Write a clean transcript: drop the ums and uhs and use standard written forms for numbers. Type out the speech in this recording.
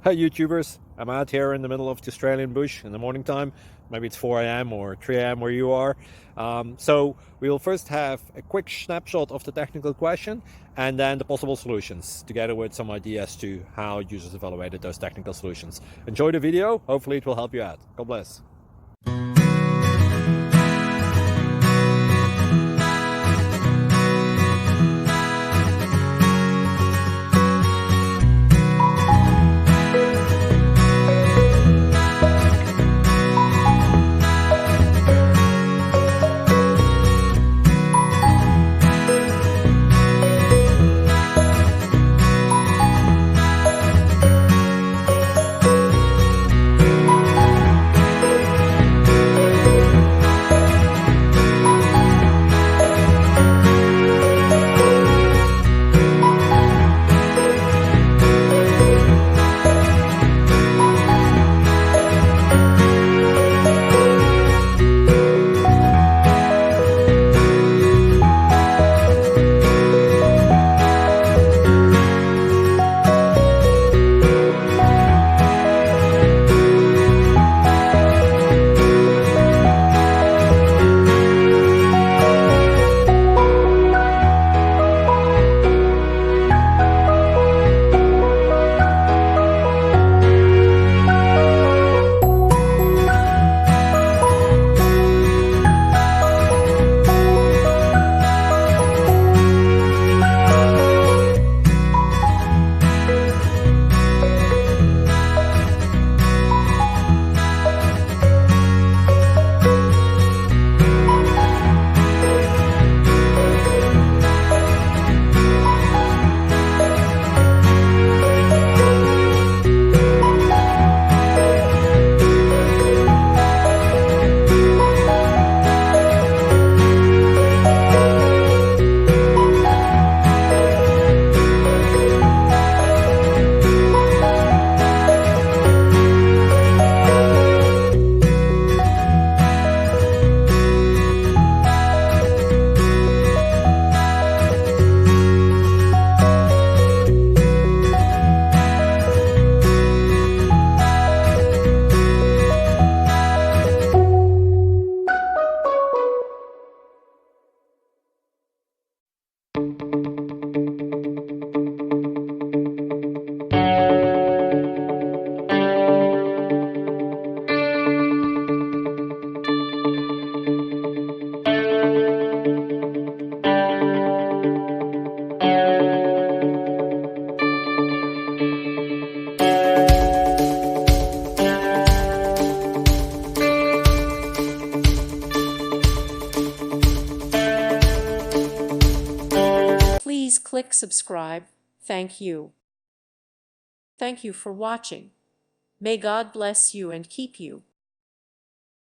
Hi YouTubers, I'm out here in the middle of the Australian bush in the morning time. Maybe it's 4 a.m. or 3 a.m. where you are. So we'll first have a quick snapshot of the technical question and then the possible solutions, together with some ideas to how users evaluated those technical solutions. Enjoy the video, hopefully it will help you out. God bless. Please click subscribe. Thank you. Thank you for watching. May God bless you and keep you.